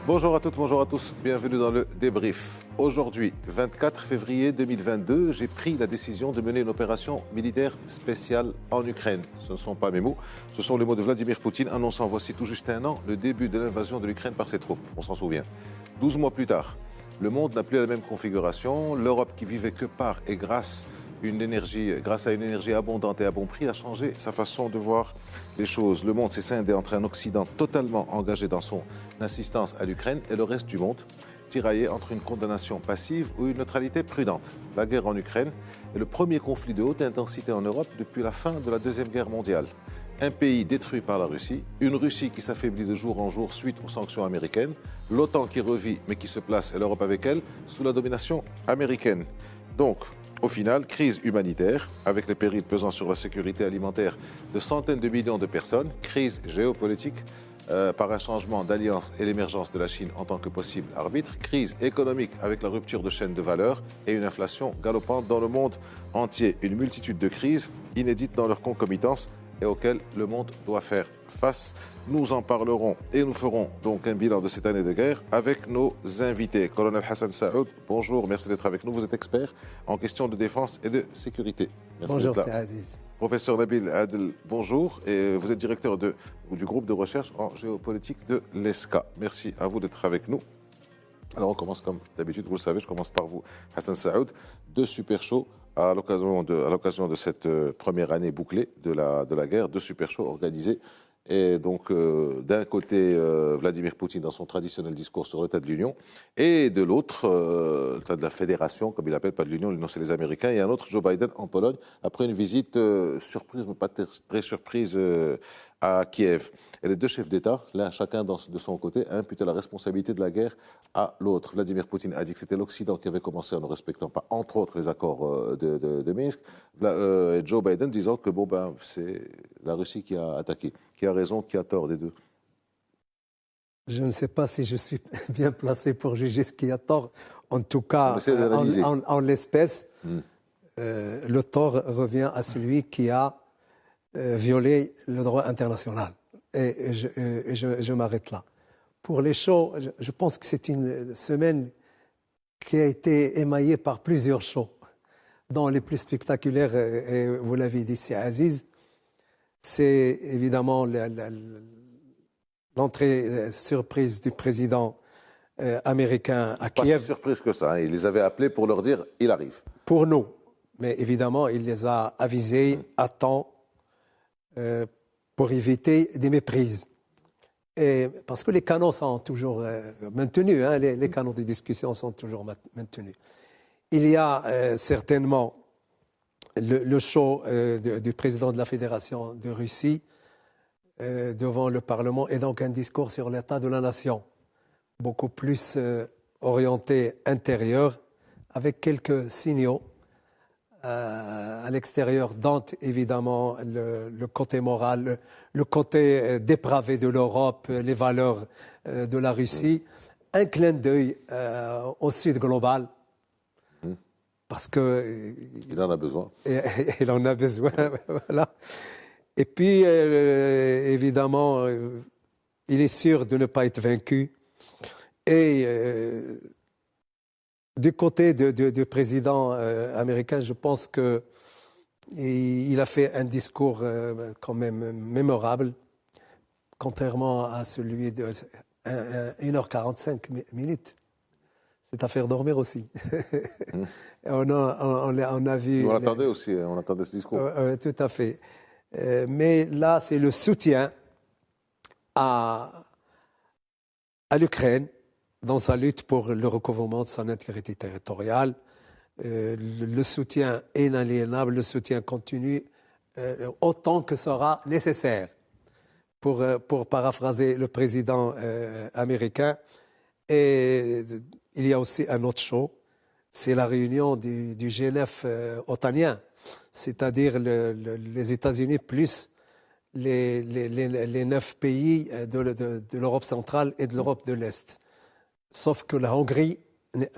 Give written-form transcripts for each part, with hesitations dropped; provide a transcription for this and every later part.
Bonjour à toutes, bonjour à tous, bienvenue dans le débrief. Aujourd'hui, 24 février 2022, j'ai pris la décision de mener une opération militaire spéciale en Ukraine. Ce ne sont pas mes mots, ce sont les mots de Vladimir Poutine annonçant voici tout juste un an le début de l'invasion de l'Ukraine par ses troupes. On s'en souvient. 12 mois plus tard, le monde n'a plus la même configuration. L'Europe qui vivait que par et grâce à une énergie abondante et à bon prix a changé sa façon de voir les choses. Le monde s'est scindé entre un Occident totalement engagé dans son assistance à l'Ukraine et le reste du monde, tiraillé entre une condamnation passive ou une neutralité prudente. La guerre en Ukraine est le premier conflit de haute intensité en Europe depuis la fin de la Deuxième Guerre mondiale. Un pays détruit par la Russie, une Russie qui s'affaiblit de jour en jour suite aux sanctions américaines, l'OTAN qui revit mais qui se place, et l'Europe avec elle, sous la domination américaine. Donc, au final, crise humanitaire, avec les périls pesant sur la sécurité alimentaire de centaines de millions de personnes, crise géopolitique, par un changement d'alliance et l'émergence de la Chine en tant que possible arbitre, crise économique avec la rupture de chaînes de valeur et une inflation galopante dans le monde entier. Une multitude de crises inédites dans leur concomitance et auxquelles le monde doit faire face. Nous en parlerons et nous ferons donc un bilan de cette année de guerre avec nos invités. Colonel Hassan Saoud, bonjour, merci d'être avec nous. Vous êtes expert en questions de défense et de sécurité. Merci. Bonjour, c'est Aziz. Professeur Nabil Adel, bonjour. Et vous êtes directeur du groupe de recherche en géopolitique de l'ESCA. Merci à vous d'être avec nous. Alors on commence comme d'habitude, vous le savez, je commence par vous, Hassan Saoud. Deux super shows à l'occasion de cette première année bouclée de la guerre, deux super shows organisés. Et donc, d'un côté, Vladimir Poutine dans son traditionnel discours sur l'état de l'Union, et de l'autre, l'état de la fédération, comme il l'appelle, pas de l'Union, l'Union c'est les Américains, et un autre, Joe Biden en Pologne, après une visite surprise, mais pas très surprise, à Kiev. Et les deux chefs d'État, l'un chacun de son côté, a imputé la responsabilité de la guerre à l'autre. Vladimir Poutine a dit que c'était l'Occident qui avait commencé en ne respectant pas, entre autres, les accords de Minsk. Et Joe Biden disant que c'est la Russie qui a attaqué. Qui a raison, qui a tort des deux? Je ne sais pas si je suis bien placé pour juger ce qui a tort. En tout cas, en l'espèce, le tort revient à celui qui a violé le droit international. Et je m'arrête là. Pour les shows, je pense que c'est une semaine qui a été émaillée par plusieurs shows, dont les plus spectaculaires, et vous l'avez dit, c'est Aziz. C'est évidemment l'entrée surprise du président américain à Kiev. Pas si surprise que ça, hein. Il les avait appelés pour leur dire « il arrive ». Pour nous. Mais évidemment, il les a avisés à temps pour éviter des méprises. Et parce que les canaux sont toujours maintenus, hein, les canaux de discussion sont toujours maintenus. Il y a certainement le show du président de la Fédération de Russie devant le Parlement et donc un discours sur l'état de la nation, beaucoup plus orienté intérieur, avec quelques signaux à l'extérieur, dont évidemment le côté moral, le côté dépravé de l'Europe, les valeurs de la Russie, un clin d'œil au Sud global. Parce que il en a besoin. Il en a besoin, voilà. Et puis, évidemment, il est sûr de ne pas être vaincu. Et du côté du président américain, je pense qu'il a fait un discours quand même mémorable, contrairement à celui de 1h45 minutes. C'est à faire dormir aussi. On a vu... On l'attendait aussi, on attendait ce discours. Tout à fait. Mais là, c'est le soutien à l'Ukraine dans sa lutte pour le recouvrement de son intégrité territoriale. Le soutien inaliénable, le soutien continu, autant que sera nécessaire, pour paraphraser le président américain. Et il y a aussi un autre show, c'est la réunion du G9 otanien, c'est-à-dire les États-Unis plus les 9 pays de l'Europe centrale et de l'Europe de l'Est. Sauf que la Hongrie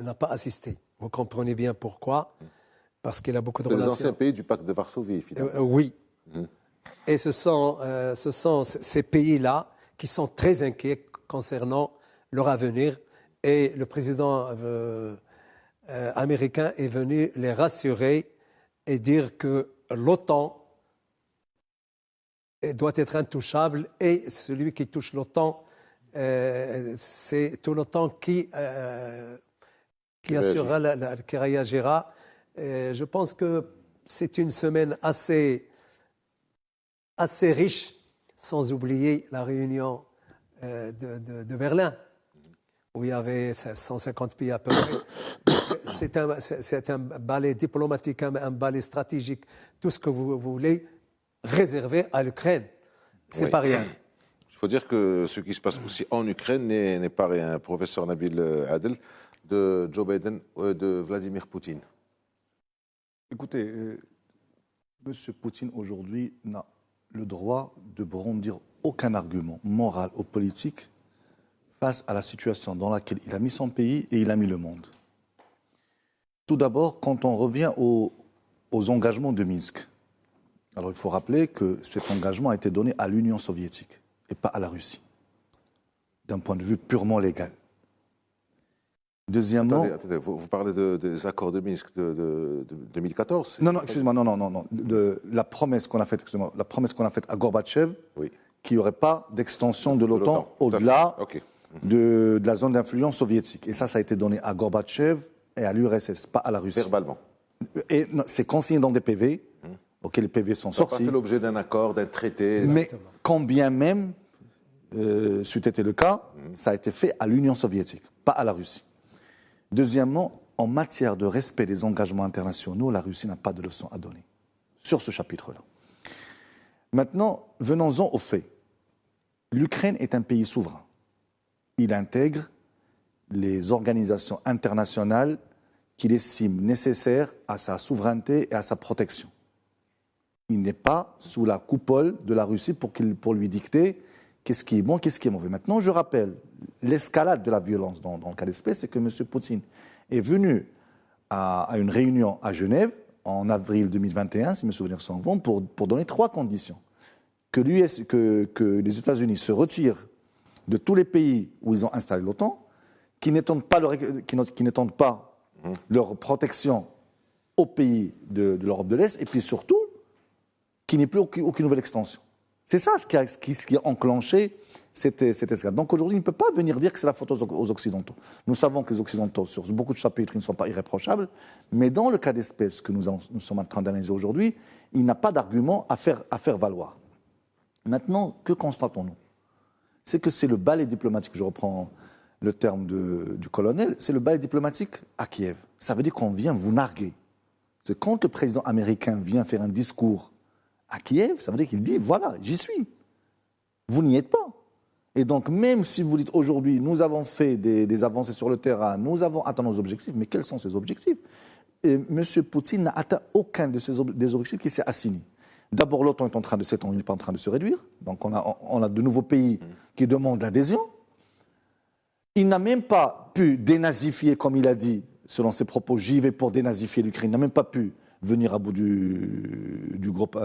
n'a pas assisté. Vous comprenez bien pourquoi. Parce qu'il a beaucoup de relations. Les anciens pays du pacte de Varsovie, finalement. Oui. Et ce sont ces pays-là qui sont très inquiets concernant leur avenir. Et le président américain est venu les rassurer et dire que l'OTAN doit être intouchable et celui qui touche l'OTAN, c'est tout l'OTAN qui assurera, qui réagira. Je pense que c'est une semaine assez riche, sans oublier la réunion de Berlin, où il y avait 150 pays à peu près. C'est un balai diplomatique, un balai stratégique, tout ce que vous voulez, réservé à l'Ukraine. C'est pas rien. Il faut dire que ce qui se passe aussi en Ukraine n'est pas rien. Professeur Nabil Adel, de Joe Biden, de Vladimir Poutine. Écoutez, M. Poutine aujourd'hui n'a le droit de brandir aucun argument moral ou politique face à la situation dans laquelle il a mis son pays et il a mis le monde. Tout d'abord, quand on revient aux engagements de Minsk, alors il faut rappeler que cet engagement a été donné à l'Union soviétique et pas à la Russie, d'un point de vue purement légal. Deuxièmement... Attendez, vous parlez des accords de Minsk de 2014 ? Non, excusez-moi, non. De la promesse qu'on a faite, la promesse qu'on a faite à Gorbatchev, oui, qu'il n'y aurait pas d'extension de l'OTAN au-delà de la zone d'influence soviétique. Et ça a été donné à Gorbatchev et à l'URSS, pas à la Russie. Verbalement. Et c'est consigné dans des PV, les PV sont sortis. Ça n'a pas fait l'objet d'un accord, d'un traité. Mais quand bien même, c'eût été le cas, ça a été fait à l'Union soviétique, pas à la Russie. Deuxièmement, en matière de respect des engagements internationaux, la Russie n'a pas de leçon à donner sur ce chapitre-là. Maintenant, venons-en aux faits. L'Ukraine est un pays souverain. Il intègre les organisations internationales qu'il estime nécessaires à sa souveraineté et à sa protection. Il n'est pas sous la coupole de la Russie pour lui dicter qu'est-ce qui est bon, qu'est-ce qui est mauvais. Maintenant, je rappelle, l'escalade de la violence dans le cas d'espèce, c'est que M. Poutine est venu à une réunion à Genève en avril 2021, si mes souvenirs sont bons, pour donner 3 conditions. Que les États-Unis se retirent de tous les pays où ils ont installé l'OTAN, qui n'étendent pas leur protection aux pays de l'Europe de l'Est, et puis surtout, qu'il n'y ait plus aucune nouvelle extension. C'est ça ce qui a enclenché cette escalade. Donc aujourd'hui, il ne peut pas venir dire que c'est la faute aux Occidentaux. Nous savons que les Occidentaux, sur beaucoup de chapitres, ils ne sont pas irréprochables, mais dans le cas d'espèce que nous sommes en train d'analyser aujourd'hui, il n'a pas d'argument à faire valoir. Maintenant, que constatons-nous ? C'est que c'est le balai diplomatique, je reprends le terme du colonel, c'est le balai diplomatique à Kiev. Ça veut dire qu'on vient vous narguer. C'est quand le président américain vient faire un discours à Kiev, ça veut dire qu'il dit, voilà, j'y suis. Vous n'y êtes pas. Et donc, même si vous dites aujourd'hui, nous avons fait des avancées sur le terrain, nous avons atteint nos objectifs, mais quels sont ces objectifs ? Et M. Poutine n'a atteint aucun des objectifs qui s'est assigné. D'abord, l'OTAN est en train de s'étendre, il n'est pas en train de se réduire. Donc, on a de nouveaux pays qui demandent l'adhésion. Il n'a même pas pu dénazifier, comme il a dit, selon ses propos, j'y vais pour dénazifier l'Ukraine. Il n'a même pas pu venir à bout du groupe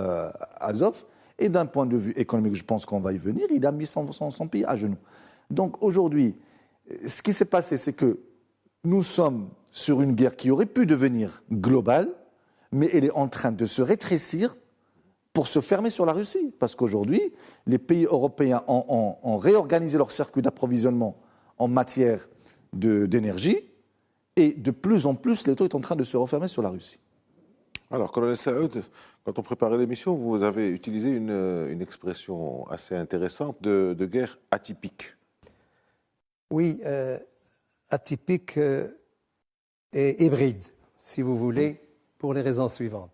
Azov. Et d'un point de vue économique, je pense qu'on va y venir, il a mis son pays à genoux. Donc aujourd'hui, ce qui s'est passé, c'est que nous sommes sur une guerre qui aurait pu devenir globale, mais elle est en train de se rétrécir pour se fermer sur la Russie. Parce qu'aujourd'hui, les pays européens ont réorganisé leur circuit d'approvisionnement en matière d'énergie, et de plus en plus, l'étau est en train de se refermer sur la Russie. Alors, colonel Saoud, quand on préparait l'émission, vous avez utilisé une expression assez intéressante de guerre atypique. Oui, atypique et hybride, si vous voulez, pour les raisons suivantes.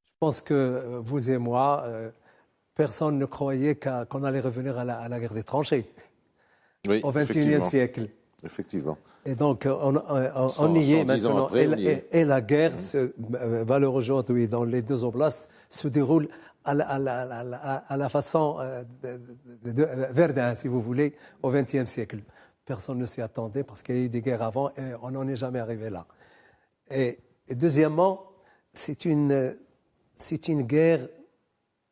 Je pense que vous et moi, personne ne croyait qu'on allait revenir à la guerre des tranchées au XXIe siècle. Effectivement. Et donc, on y est maintenant. Et la guerre, valeur aujourd'hui dans les 2 oblasts, se déroule à la façon de Verdun, si vous voulez, au XXe siècle. Personne ne s'y attendait parce qu'il y a eu des guerres avant et on n'en est jamais arrivé là. Et deuxièmement, c'est une guerre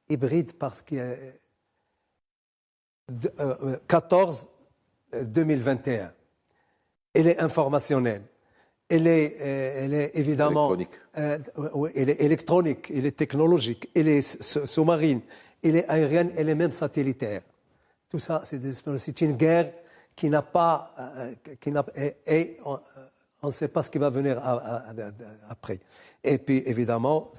hybride parce qu'il y a 14 2021, elle est informationnelle, elle est évidemment elle est électronique, elle est technologique, elle est sous-marine, elle est aérienne, elle est même satellitaire. Tout ça, c'est une guerre qui n'a pas, et on ne sait pas ce qui va venir après. Et puis évidemment,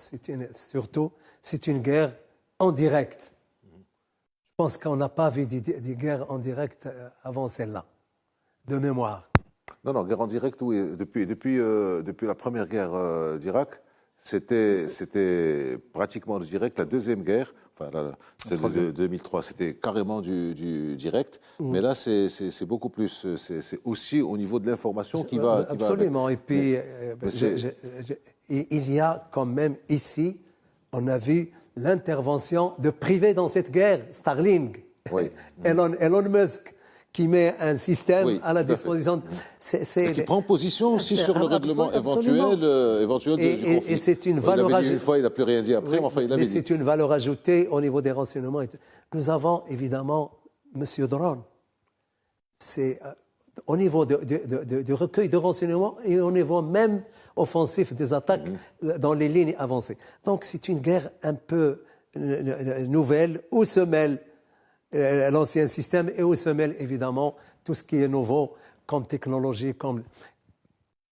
surtout, c'est une guerre en direct. Je pense qu'on n'a pas vu des guerres en direct avant celle-là, de mémoire. Non, guerre en direct, oui. Depuis la première guerre d'Irak, c'était pratiquement du direct. La deuxième guerre, c'est de 2003, c'était carrément du direct. Mais là, c'est beaucoup plus. C'est aussi au niveau de l'information qui va. Absolument. Et puis, il y a quand même ici, on a vu l'intervention de privés dans cette guerre, Starlink, oui. Elon Musk, qui met un système à la disposition. Qui prend position aussi sur le règlement éventuel du conflit. Et c'est une valeur ajoutée. Une fois, il n'a plus rien dit après, mais enfin, il avait dit. C'est une valeur ajoutée au niveau des renseignements. Nous avons évidemment M. Drone. C'est au niveau du recueil de renseignements et au niveau même offensif des attaques dans les lignes avancées. Donc c'est une guerre un peu nouvelle où se mêle l'ancien système et où se mêle évidemment tout ce qui est nouveau comme technologie.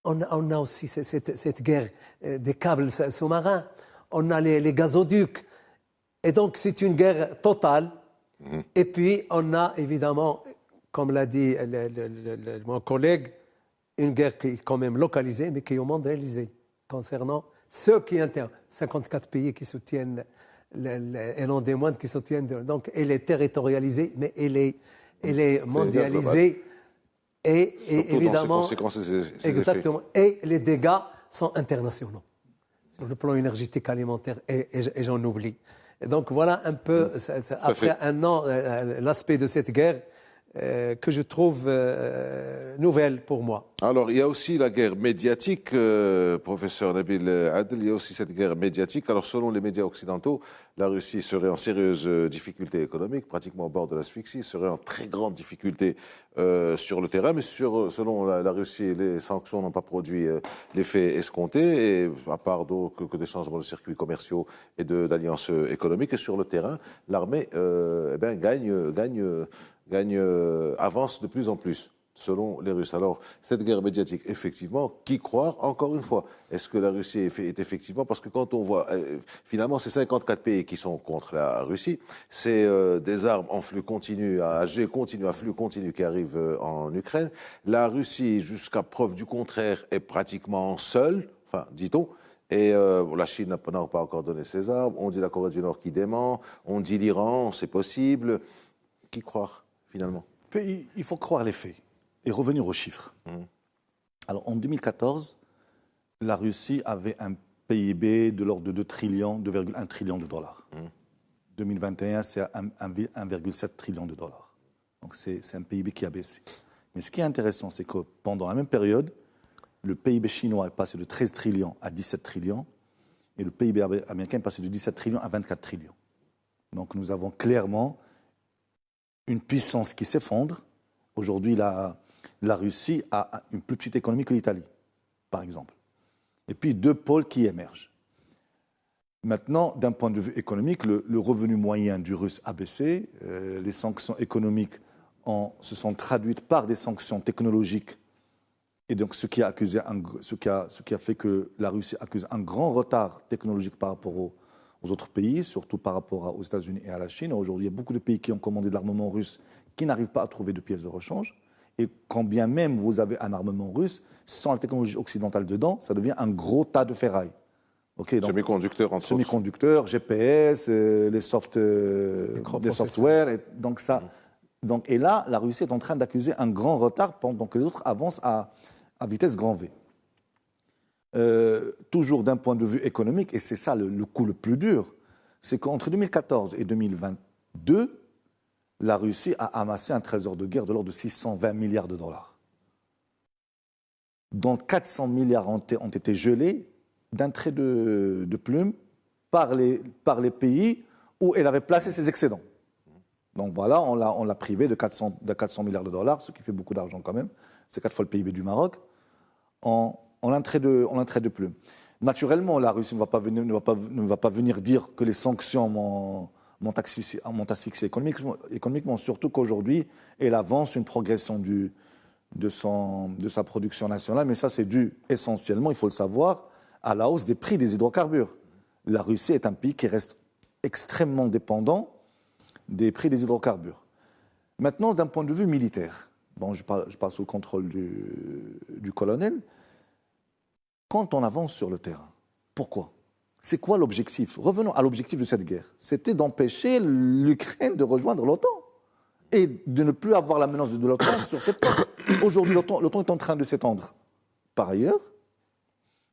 On a aussi cette guerre des câbles sous-marins, on a les gazoducs. Et donc c'est une guerre totale. Et puis on a évidemment, comme l'a dit mon collègue, une guerre qui est quand même localisée, mais qui est mondialisée, concernant ceux qui interviennent. 54 pays qui soutiennent, et non des moindres qui soutiennent. Donc, elle est territorialisée, mais elle est mondialisée. Et évidemment, exactement. Et les dégâts sont internationaux, sur le plan énergétique, alimentaire, et j'en oublie. Et donc, voilà un peu, après un an, l'aspect de cette guerre que je trouve nouvelle pour moi. Alors, il y a aussi la guerre médiatique, professeur Nabil Adel, il y a aussi cette guerre médiatique. Alors, selon les médias occidentaux, la Russie serait en sérieuse difficulté économique, pratiquement au bord de l'asphyxie, serait en très grande difficulté sur le terrain, mais selon la Russie, les sanctions n'ont pas produit l'effet escompté, et à part que des changements de circuits commerciaux et d'alliances économiques. Et sur le terrain, l'armée avance de plus en plus, selon les Russes. Alors, cette guerre médiatique, effectivement, qui croire, encore une fois, est-ce que la Russie est effectivement, parce que quand on voit, finalement, c'est 54 pays qui sont contre la Russie, c'est des armes en flux continu, à flux continu qui arrivent en Ukraine. La Russie, jusqu'à preuve du contraire, est pratiquement seule, enfin, dit-on. Et la Chine n'a pas encore donné ses armes, on dit la Corée du Nord qui dément, on dit l'Iran, c'est possible. Qui croire, finalement? Il faut croire les faits et revenir aux chiffres. Alors, en 2014, la Russie avait un PIB de l'ordre de 2,1 trillion de dollars. 2021, c'est 1,7 trillion de dollars. Donc, c'est un PIB qui a baissé. Mais ce qui est intéressant, c'est que pendant la même période, le PIB chinois est passé de 13 trillions à 17 trillions et le PIB américain est passé de 17 trillions à 24 trillions. Donc, nous avons clairement une puissance qui s'effondre. Aujourd'hui, la Russie a une plus petite économie que l'Italie, par exemple. Et puis, deux pôles qui émergent. Maintenant, d'un point de vue économique, le revenu moyen du Russe a baissé. Les sanctions économiques se sont traduites par des sanctions technologiques. Et donc, ce qui a fait que la Russie accuse un grand retard technologique par rapport aux autres pays, surtout par rapport aux États-Unis et à la Chine. Aujourd'hui, il y a beaucoup de pays qui ont commandé de l'armement russe qui n'arrivent pas à trouver de pièces de rechange. Et quand bien même vous avez un armement russe, sans la technologie occidentale dedans, ça devient un gros tas de ferraille. Okay, donc, semi-conducteurs, GPS, les softwares. Et là, la Russie est en train d'accuser un grand retard pendant que les autres avancent à vitesse grand V. Toujours d'un point de vue économique, et c'est ça le coup le plus dur, c'est qu'entre 2014 et 2022, la Russie a amassé un trésor de guerre de l'ordre de 620 milliards de dollars, dont 400 milliards ont été gelés d'un trait de plume par les pays où elle avait placé ses excédents. Donc voilà, on l'a privé de 400 milliards de dollars, ce qui fait beaucoup d'argent quand même. C'est 4 fois le PIB du Maroc. On a un trait de plus. Naturellement, la Russie ne va pas venir dire que les sanctions m'ont asphyxié économiquement, surtout qu'aujourd'hui, elle avance une progression de sa production nationale, mais ça c'est dû essentiellement, il faut le savoir, à la hausse des prix des hydrocarbures. La Russie est un pays qui reste extrêmement dépendant des prix des hydrocarbures. Maintenant, d'un point de vue militaire, bon, je parle sous le contrôle du colonel, quand on avance sur le terrain, pourquoi? C'est quoi l'objectif? Revenons à l'objectif de cette guerre. C'était d'empêcher l'Ukraine de rejoindre l'OTAN et de ne plus avoir la menace de l'OTAN sur ses portes. Aujourd'hui, l'OTAN est en train de s'étendre par ailleurs.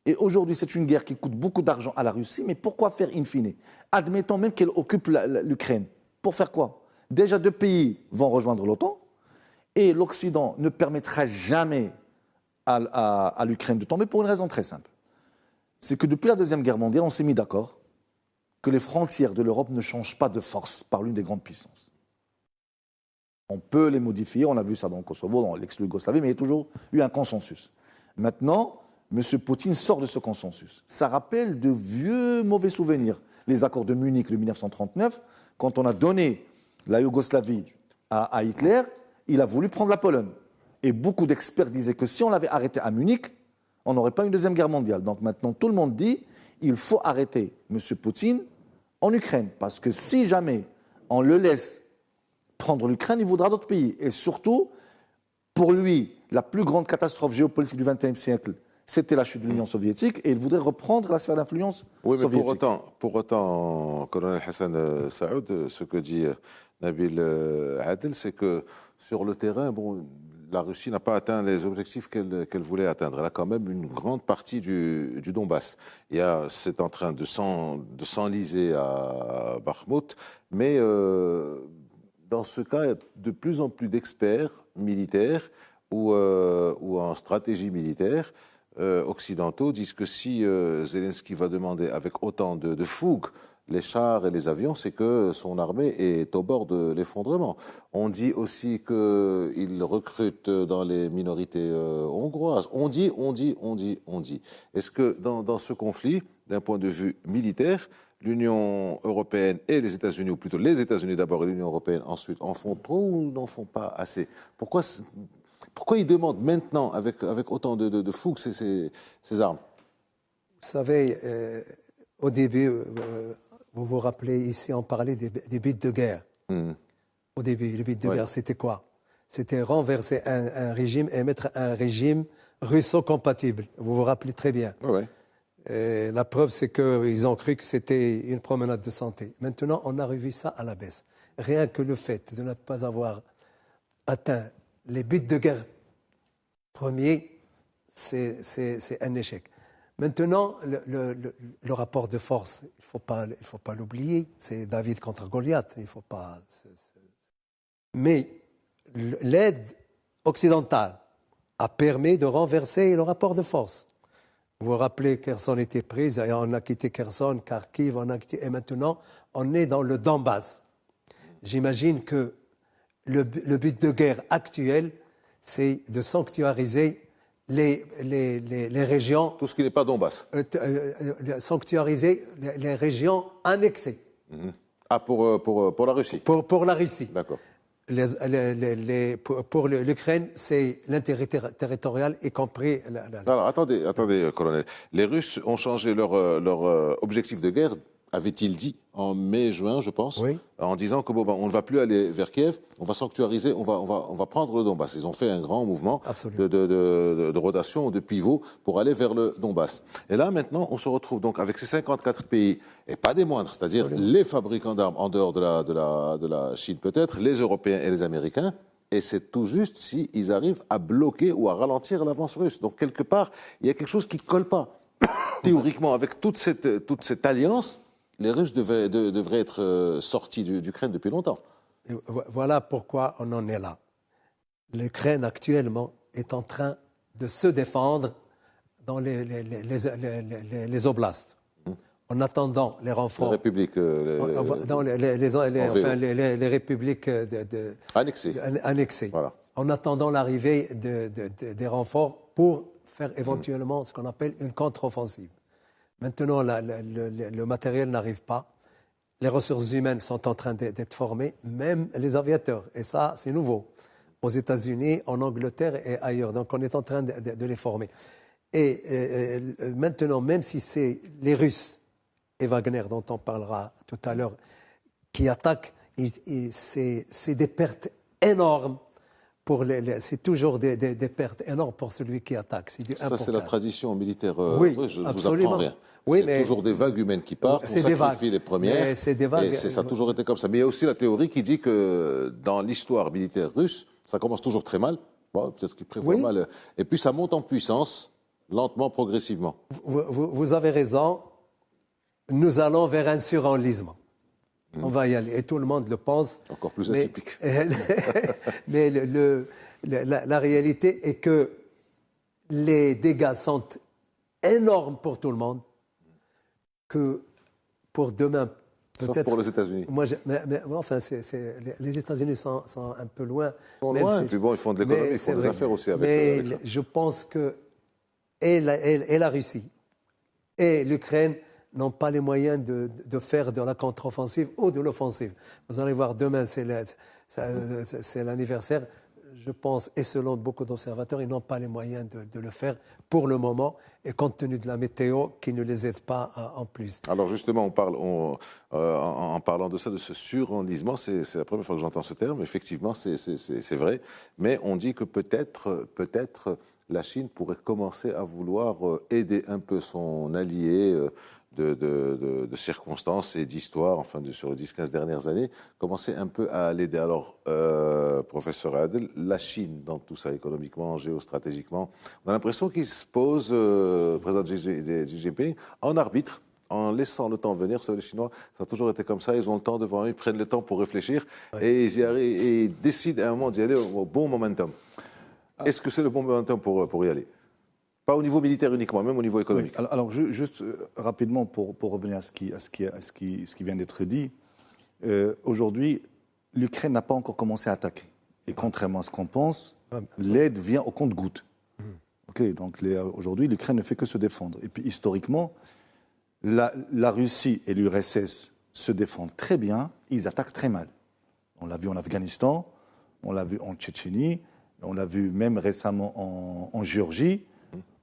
Et aujourd'hui, c'est une guerre qui coûte beaucoup d'argent à la Russie, mais pourquoi faire in fine? Admettons même qu'elle occupe l'Ukraine. Pour faire quoi? Déjà, 2 pays vont rejoindre l'OTAN et l'Occident ne permettra jamais à l'Ukraine de tomber pour une raison très simple. C'est que depuis la Deuxième Guerre mondiale, on s'est mis d'accord que les frontières de l'Europe ne changent pas de force par l'une des grandes puissances. On peut les modifier, on a vu ça dans le Kosovo, dans l'ex-Yougoslavie, mais il y a toujours eu un consensus. Maintenant, M. Poutine sort de ce consensus. Ça rappelle de vieux mauvais souvenirs. Les accords de Munich de 1939, quand on a donné la Yougoslavie à Hitler, il a voulu prendre la Pologne. Et beaucoup d'experts disaient que si on l'avait arrêté à Munich, on n'aurait pas une deuxième guerre mondiale. Donc maintenant, tout le monde dit qu'il faut arrêter M. Poutine en Ukraine. Parce que si jamais on le laisse prendre l'Ukraine, il voudra d'autres pays. Et surtout, pour lui, la plus grande catastrophe géopolitique du XXe siècle, c'était la chute de l'Union soviétique, et il voudrait reprendre la sphère d'influence soviétique. Oui, mais pour autant, colonel Hassan Saoud, ce que dit Nabil Adel, c'est que sur le terrain, bon, la Russie n'a pas atteint les objectifs qu'elle voulait atteindre. Elle a quand même une grande partie du Donbass. C'est en train de s'enliser à Bakhmout, mais dans ce cas, il y a de plus en plus d'experts militaires ou en stratégie militaire occidentaux disent que si Zelensky va demander avec autant de fougue les chars et les avions, c'est que son armée est au bord de l'effondrement. On dit aussi qu'il recrute dans les minorités hongroises. On dit. Est-ce que dans ce conflit, d'un point de vue militaire, l'Union européenne et les États-Unis, ou plutôt les États-Unis d'abord et l'Union européenne ensuite, en font trop ou n'en font pas assez? Pourquoi ils demandent maintenant, avec autant de fougue, ces armes? Vous savez, au début, vous vous rappelez, ici, on parlait des buts de guerre. Au début, les buts de guerre, c'était quoi? C'était renverser un régime et mettre un régime russo-compatible. Vous vous rappelez très bien. Oui. La preuve, c'est qu'ils ont cru que c'était une promenade de santé. Maintenant, on a revu ça à la baisse. Rien que le fait de ne pas avoir atteint les buts de guerre premiers, c'est un échec. Maintenant, le rapport de force, il ne faut pas l'oublier, c'est David contre Goliath. Il faut pas. Mais l'aide occidentale a permis de renverser le rapport de force. Vous vous rappelez, Kherson était prise, et on a quitté Kherson, Kharkiv, et maintenant, on est dans le Donbass. J'imagine que le but de guerre actuel, c'est de sanctuariser les régions... Tout ce qui n'est pas Donbass. Sanctuariser les régions annexées. Ah, pour la Russie. Pour la Russie. D'accord. Pour l'Ukraine, c'est l'intérêt territorial, y compris... Alors, attendez, colonel. Les Russes ont changé leur objectif de guerre, avait-il dit, en mai-juin, je pense, oui. En disant que on ne va plus aller vers Kiev, on va sanctuariser, on va prendre le Donbass. Ils ont fait un grand mouvement de rotation, de pivot pour aller vers le Donbass. Et là, maintenant, on se retrouve donc avec ces 54 pays, et pas des moindres, c'est-à-dire les fabricants d'armes en dehors de la Chine peut-être, les Européens et les Américains, et c'est tout juste s'ils arrivent à bloquer ou à ralentir l'avance russe. Donc, quelque part, il y a quelque chose qui ne colle pas. Théoriquement, avec toute cette alliance, les Russes devraient être sortis d'Ukraine depuis longtemps. Voilà pourquoi on en est là. L'Ukraine actuellement est en train de se défendre dans les oblasts. en attendant les Les renforts, républiques dans les républiques annexées. annexées, Voilà. en attendant l'arrivée des renforts pour faire éventuellement ce qu'on appelle une contre-offensive. Maintenant, le matériel n'arrive pas. Les ressources humaines sont en train d'être formées, même les aviateurs. Et ça, c'est nouveau. Aux États-Unis, en Angleterre et ailleurs. Donc, on est en train de les former. Et maintenant, même si c'est les Russes et Wagner, dont on parlera tout à l'heure, qui attaquent, c'est des pertes énormes. C'est toujours des pertes énormes pour celui qui attaque. Ça, c'est la tradition militaire. Oui, je ne vous absolument. apprends rien. Oui, c'est mais toujours des vagues humaines qui partent, on sacrifie les premières. Mais c'est des vagues. Et ça a toujours été comme ça. Mais il y a aussi la théorie qui dit que dans l'histoire militaire russe, ça commence toujours très mal. Bon, peut-être qu'ils prévoient mal. Et puis ça monte en puissance, lentement, progressivement. Vous avez raison. Nous allons vers un surenlisement. On va y aller. Et tout le monde le pense. Encore plus atypique. Mais la réalité est que les dégâts sont énormes pour tout le monde. Que pour demain, peut-être. Sauf pour les États-Unis. Mais enfin, les États-Unis sont un peu loin. Ils sont loin, et puis bon, ils font de l'économie, ils font des affaires aussi avec ça. Je pense que et la Russie et l'Ukraine n'ont pas les moyens de faire de la contre-offensive ou de l'offensive. Vous allez voir, demain, c'est l'anniversaire. Je pense, et selon beaucoup d'observateurs, ils n'ont pas les moyens de le faire pour le moment, et compte tenu de la météo qui ne les aide pas en plus. Alors justement, en parlant de ça, de ce surenlisement, c'est la première fois que j'entends ce terme. Effectivement, c'est vrai. Mais on dit que peut-être la Chine pourrait commencer à vouloir aider un peu son allié de circonstances et d'histoires, enfin sur les 10-15 dernières années, commencer un peu à l'aider. Alors, professeur Adel, la Chine, dans tout ça, économiquement, géostratégiquement, on a l'impression qu'il se pose, président Xi Jinping, en arbitre, en laissant le temps venir. Vous savez, les Chinois, ça a toujours été comme ça, ils ont le temps devant eux, ils prennent le temps pour réfléchir, et ils y arrivent, et ils décident à un moment d'y aller au bon momentum. Est-ce que c'est le bon momentum pour y aller ? Pas au niveau militaire uniquement, même au niveau économique. Oui. Alors juste rapidement, pour revenir à ce qui vient d'être dit, aujourd'hui, l'Ukraine n'a pas encore commencé à attaquer. Et contrairement à ce qu'on pense, l'aide vient au compte-gouttes. Okay, donc aujourd'hui, l'Ukraine ne fait que se défendre. Et puis historiquement, la Russie et l'URSS se défendent très bien, ils attaquent très mal. On l'a vu en Afghanistan, on l'a vu en Tchétchénie, on l'a vu même récemment en Géorgie,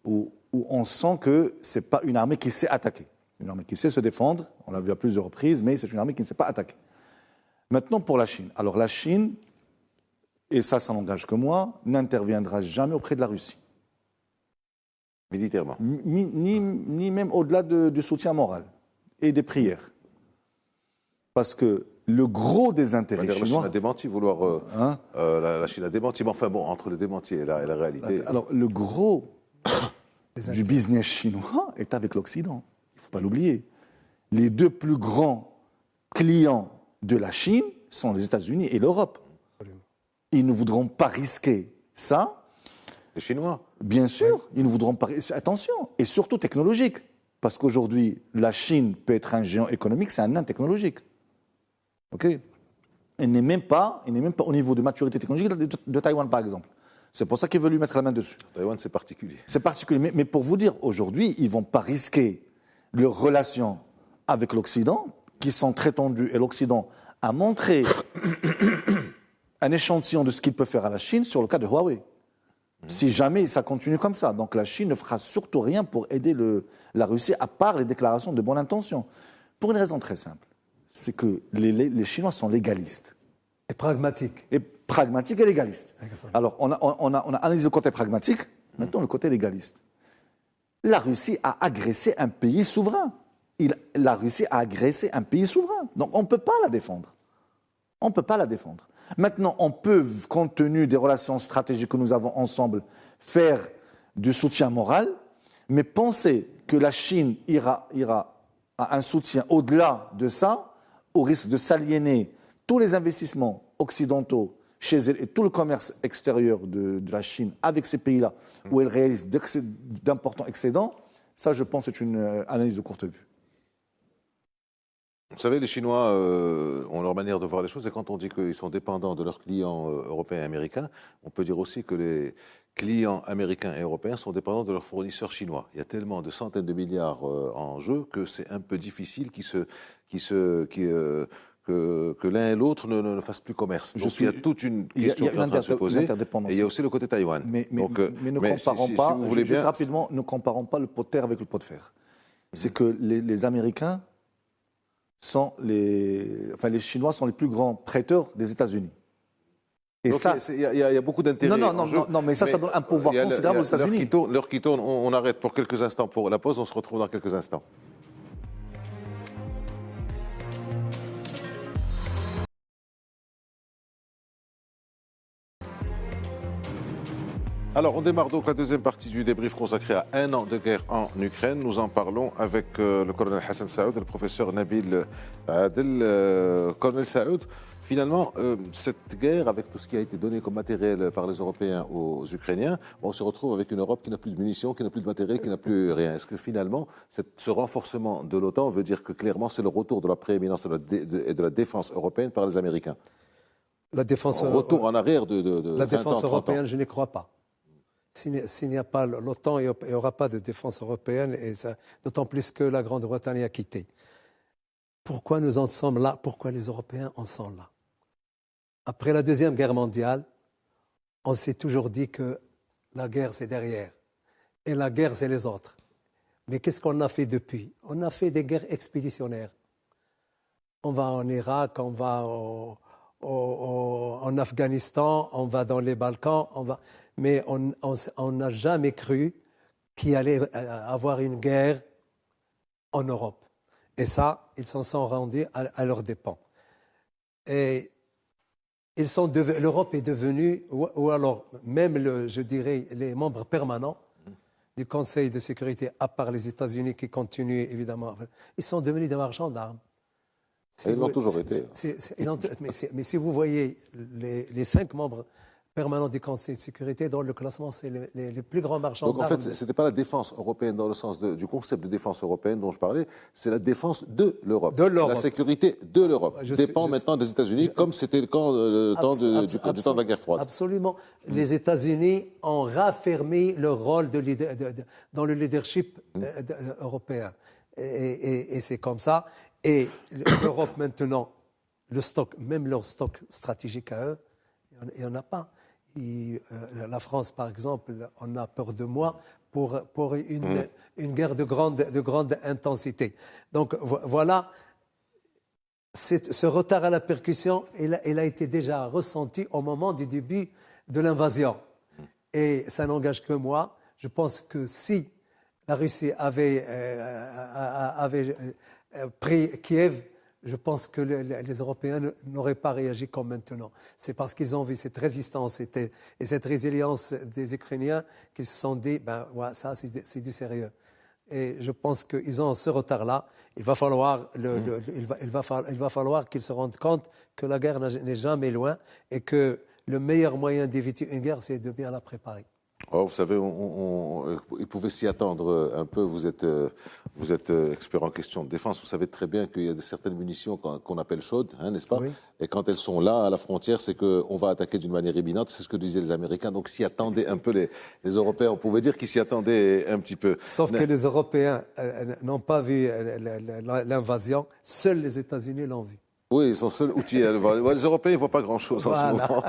où on sent que ce n'est pas une armée qui sait attaquer. Une armée qui sait se défendre, on l'a vu à plusieurs reprises, mais c'est une armée qui ne sait pas attaquer. Maintenant, pour la Chine. Alors la Chine, et ça n'engage que moi, n'interviendra jamais auprès de la Russie. Militairement. Ni même au-delà du soutien moral et des prières. Parce que le gros des intérêts chinois... La Chine a démenti vouloir... la Chine a démenti, mais enfin bon, entre le démenti et la réalité... Alors le gros du business chinois est avec l'Occident. Il ne faut pas l'oublier. Les deux plus grands clients de la Chine sont les États-Unis et l'Europe. Ils ne voudront pas risquer ça. Les Chinois. Bien sûr, ils ne voudront pas... Attention, et surtout technologique. Parce qu'aujourd'hui, la Chine peut être un géant économique, c'est un nain technologique. OK ? Il n'est même pas au niveau de maturité technologique de Taïwan, par exemple. C'est pour ça qu'ils veulent lui mettre la main dessus. Taïwan, c'est particulier. C'est particulier. Mais pour vous dire, aujourd'hui, ils ne vont pas risquer leurs relations avec l'Occident, qui sont très tendues, et l'Occident a montré un échantillon de ce qu'il peut faire à la Chine sur le cas de Huawei. Si jamais ça continue comme ça. Donc la Chine ne fera surtout rien pour aider la Russie, à part les déclarations de bonne intention. Pour une raison très simple. C'est que les Chinois sont légalistes. Et pragmatiques. Et pragmatiques et légalistes. Alors, on a analysé le côté pragmatique, maintenant le côté légaliste. La Russie a agressé un pays souverain. La Russie a agressé un pays souverain. Donc, on ne peut pas la défendre. On ne peut pas la défendre. Maintenant, on peut, compte tenu des relations stratégiques que nous avons ensemble, faire du soutien moral, mais penser que la Chine ira à un soutien au-delà de ça, au risque de s'aliéner tous les investissements occidentaux chez elle et tout le commerce extérieur de la Chine avec ces pays-là, où elle réalise d'importants excédents, ça, je pense, c'est une analyse de courte vue. Vous savez, les Chinois ont leur manière de voir les choses et quand on dit qu'ils sont dépendants de leurs clients européens et américains, on peut dire aussi que les clients américains et européens sont dépendants de leurs fournisseurs chinois. Il y a tellement de centaines de milliards en jeu que c'est un peu difficile que l'un et l'autre ne fassent plus commerce. Donc il y a toute une question qui est en train de se poser. Et il y a aussi le côté Taïwan. Mais ne comparons pas, si vous voulez juste rapidement, ne comparons pas le pot de terre avec le pot de fer. C'est que les Américains les Chinois sont les plus grands prêteurs des États-Unis. Et donc, ça, il y a beaucoup d'intérêts. Non, mais ça donne un pouvoir considérable aux États-Unis. L'heure qui tourne, on arrête pour quelques instants pour la pause, on se retrouve dans quelques instants. Alors, on démarre donc la deuxième partie du débrief consacré à un an de guerre en Ukraine. Nous en parlons avec le colonel Hassan Saoud et le professeur Nabil Adel. Colonel Saoud, finalement, cette guerre, avec tout ce qui a été donné comme matériel par les Européens aux Ukrainiens, on se retrouve avec une Europe qui n'a plus de munitions, qui n'a plus de matériel, qui n'a plus rien. Est-ce que finalement, ce renforcement de l'OTAN veut dire que clairement, c'est le retour de la prééminence et de la défense européenne par les Américains? La défense, retour en arrière de la 20 défense ans, 30 européenne, ans. je n'y crois pas. S'il n'y a pas l'OTAN, il n'y aura pas de défense européenne, et d'autant plus que la Grande-Bretagne a quitté. Pourquoi nous en sommes là? Pourquoi les Européens en sont là? Après la Deuxième Guerre mondiale, on s'est toujours dit que la guerre, c'est derrière. Et la guerre, c'est les autres. Mais qu'est-ce qu'on a fait depuis? On a fait des guerres expéditionnaires. On va en Irak, on va en Afghanistan, on va dans les Balkans, mais on n'a jamais cru qu'il allait avoir une guerre en Europe. Et ça, ils s'en sont rendus à leurs dépens. Et l'Europe est devenue, ou alors même, je dirais, les membres permanents du Conseil de sécurité, à part les États-Unis qui continuent évidemment, ils sont devenus des marchands d'armes. Ils l'ont toujours été. Mais si vous voyez les 5 membres permanents du Conseil de sécurité, dans le classement, c'est les plus grands marchands d'armes. Donc en fait, ce n'était pas la défense européenne dans le sens du concept de défense européenne dont je parlais, c'est la défense de l'Europe. La sécurité de l'Europe dépend maintenant des États-Unis, comme c'était le temps du temps de la guerre froide. Absolument. Les États-Unis ont raffermi leur rôle dans le leadership européen. Et c'est comme ça. Et l'Europe maintenant, même leur stock stratégique à eux, il n'y en a pas. La France, par exemple, on a peur de moi pour une guerre de grande intensité. Donc voilà, ce retard à la percussion, il a été déjà ressenti au moment du début de l'invasion. Et ça n'engage que moi. Je pense que si la Russie avait pris Kiev, je pense que les Européens n'auraient pas réagi comme maintenant. C'est parce qu'ils ont vu cette résistance et cette résilience des Ukrainiens qu'ils se sont dit, ça c'est du sérieux. Et je pense qu'ils ont ce retard-là. Il va falloir qu'ils se rendent compte que la guerre n'est jamais loin et que le meilleur moyen d'éviter une guerre, c'est de bien la préparer. Oh, vous savez, ils pouvaient s'y attendre un peu. Vous êtes expert en question de défense. Vous savez très bien qu'il y a certaines munitions qu'on appelle chaudes, n'est-ce pas? Oui. Et quand elles sont là, à la frontière, c'est qu'on va attaquer d'une manière imminente. C'est ce que disaient les Américains. Donc, s'y attendaient un peu les Européens. On pouvait dire qu'ils s'y attenদের un petit peu. Sauf que les Européens n'ont pas vu l'invasion. Seuls les États-Unis l'ont vu. Oui, ils sont seuls outillés à le voir. Les Européens ne voient pas grand-chose en ce moment.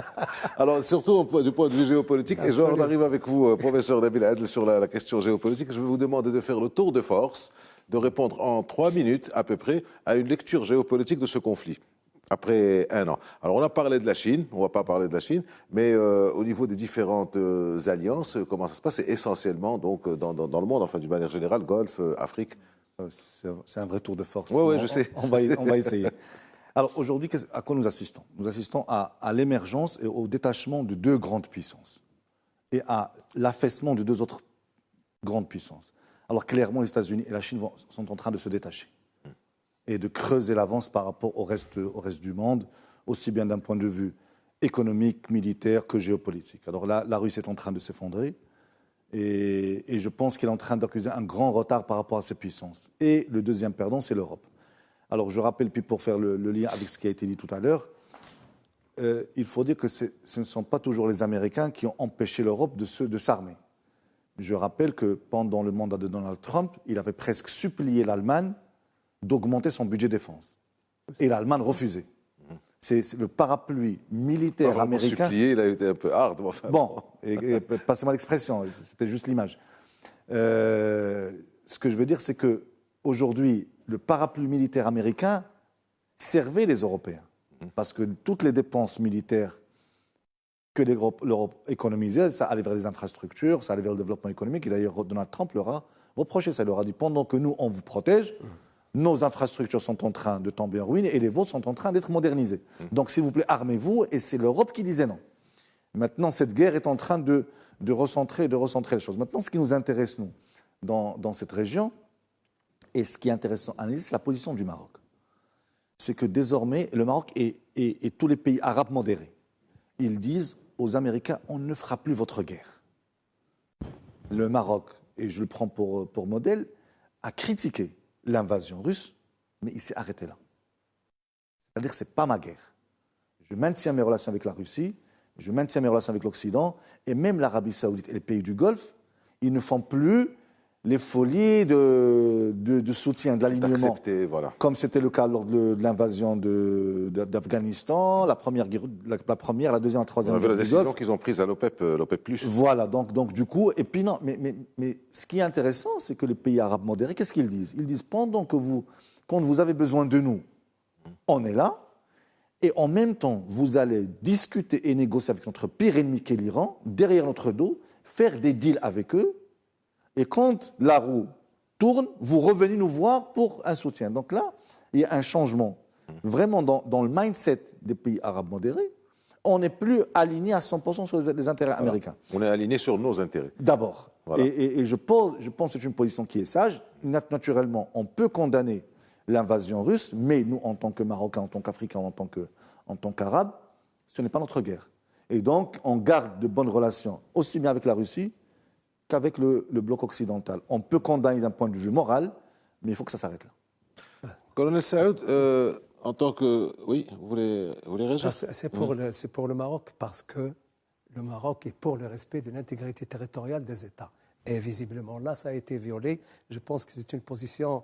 Alors, surtout du point de vue géopolitique. Absolument. Et on arrive avec vous, professeur Nabil Adel, sur la question géopolitique. Je vais vous demander de faire le tour de force, de répondre en 3 minutes à peu près à une lecture géopolitique de ce conflit, après un an. Alors, on a parlé de la Chine, on ne va pas parler de la Chine, mais au niveau des différentes alliances, comment ça se passe? C'est essentiellement donc, dans le monde, enfin d'une manière générale, Golfe, Afrique. C'est un vrai tour de force. Oui, je sais. On va essayer. Alors aujourd'hui, à quoi nous assistons? Nous assistons à l'émergence et au détachement de 2 grandes puissances et à l'affaissement de 2 autres grandes puissances. Alors clairement, les États-Unis et la Chine sont en train de se détacher et de creuser l'avance par rapport au reste du monde, aussi bien d'un point de vue économique, militaire que géopolitique. Alors là, la Russie est en train de s'effondrer et je pense qu'elle est en train d'accuser un grand retard par rapport à ces puissances. Et le deuxième perdant, c'est l'Europe. Alors, je rappelle, puis pour faire le lien avec ce qui a été dit tout à l'heure, il faut dire que ce ne sont pas toujours les Américains qui ont empêché l'Europe de s'armer. Je rappelle que pendant le mandat de Donald Trump, il avait presque supplié l'Allemagne d'augmenter son budget défense. Et l'Allemagne refusait. C'est le parapluie militaire américain. Supplié, il a été un peu hard. Enfin, bon, et passez-moi l'expression, c'était juste l'image. Ce que je veux dire, c'est qu'aujourd'hui, le parapluie militaire américain servait les Européens. Parce que toutes les dépenses militaires que l'Europe économisait, ça allait vers les infrastructures, ça allait vers le développement économique. Et d'ailleurs, Donald Trump leur a reproché ça. Il leur a dit, pendant que nous, on vous protège, nos infrastructures sont en train de tomber en ruine et les vôtres sont en train d'être modernisées. Donc, s'il vous plaît, armez-vous. Et c'est l'Europe qui disait non. Maintenant, cette guerre est en train de recentrer les choses. Maintenant, ce qui nous intéresse, nous, dans cette région, et ce qui est intéressant à analyser, c'est la position du Maroc. C'est que désormais, le Maroc et tous les pays arabes modérés, ils disent aux Américains, on ne fera plus votre guerre. Le Maroc, et je le prends pour modèle, a critiqué l'invasion russe, mais il s'est arrêté là. C'est-à-dire que ce n'est pas ma guerre. Je maintiens mes relations avec la Russie, je maintiens mes relations avec l'Occident, et même l'Arabie Saoudite et les pays du Golfe, ils ne font plus les folies de soutien, de l'alignement, voilà. Comme c'était le cas lors de l'invasion d'Afghanistan, la première, la deuxième, la troisième. On a vu la décision qu'ils ont prise à l'OPEP+. Voilà, donc du coup, et puis non, mais ce qui est intéressant, c'est que les pays arabes modérés, qu'est-ce qu'ils disent? Ils disent, quand vous avez besoin de nous, on est là, et en même temps, vous allez discuter et négocier avec notre pire ennemi qui est l'Iran, derrière notre dos, faire des deals avec eux, et quand la roue tourne, vous revenez nous voir pour un soutien. Donc là, il y a un changement. Vraiment, dans le mindset des pays arabes modérés, on n'est plus aligné à 100% sur les intérêts américains. On est aligné sur nos intérêts. D'abord. Voilà. Et je pense que c'est une position qui est sage. Naturellement, on peut condamner l'invasion russe, mais nous, en tant que Marocains, en tant qu'Africains, en tant qu'Arabes, ce n'est pas notre guerre. Et donc, on garde de bonnes relations, aussi bien avec la Russie qu'avec le bloc occidental. On peut condamner d'un point de vue moral, mais il faut que ça s'arrête là. Colonel Saoud, en tant que... Oui, vous voulez réagir? C'est pour le Maroc, parce que le Maroc est pour le respect de l'intégrité territoriale des États. Et visiblement, là, ça a été violé. Je pense que c'est une position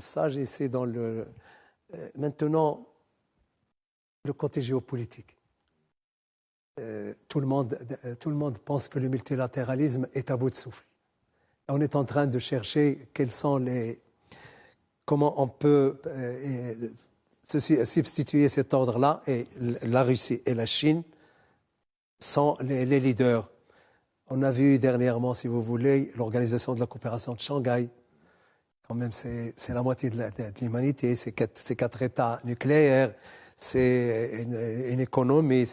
sage, et c'est dans le... maintenant, le côté géopolitique. Tout le monde pense que le multilatéralisme est à bout de souffle. On est en train de chercher comment on peut substituer cet ordre-là, et la Russie et la Chine sont les leaders. On a vu dernièrement, si vous voulez, l'Organisation de la coopération de Shanghai. Quand même, c'est la moitié de l'humanité, c'est quatre États nucléaires. C'est une économie,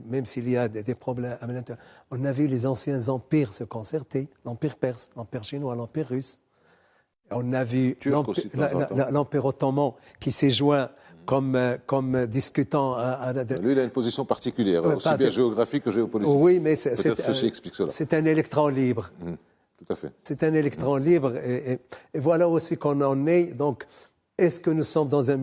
même s'il y a des problèmes à l'intérieur. On a vu les anciens empires se concerter, l'empire perse, l'empire chinois, l'empire russe. On a vu l'empire ottoman qui s'est joint comme discutant. Lui, il a une position particulière, aussi bien géographique que géopolitique. Oui, mais peut-être ceci explique cela. C'est un électron libre. Tout à fait. C'est un électron libre, et voilà aussi qu'on en est. Donc, est-ce que nous sommes dans un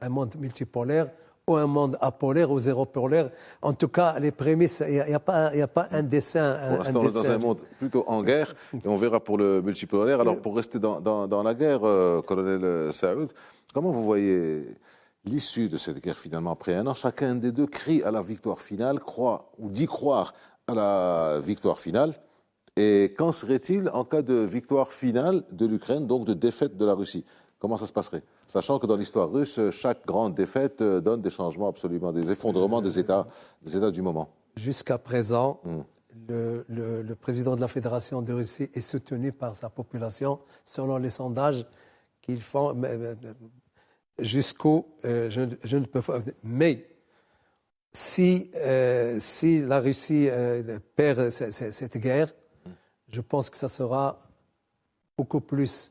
monde multipolaire ou un monde apolaire ou zéro-polaire? En tout cas, les prémices, il n'y a pas un dessin. Pour l'instant, on est dans un monde plutôt en guerre, et on verra pour le multipolaire. Alors, pour rester dans la guerre, colonel Saoud, comment vous voyez l'issue de cette guerre finalement après un an? Chacun des deux crie à la victoire finale, croit ou dit croire à la victoire finale. Et qu'en serait-il en cas de victoire finale de l'Ukraine, donc de défaite de la Russie? Comment ça se passerait? Sachant que dans l'histoire russe, chaque grande défaite donne des changements absolument, des effondrements des États du moment. Jusqu'à présent, le président de la Fédération de Russie est soutenu par sa population, selon les sondages qu'ils font, jusqu'où je ne peux pas. Mais si la Russie perd cette guerre, je pense que ça sera beaucoup plus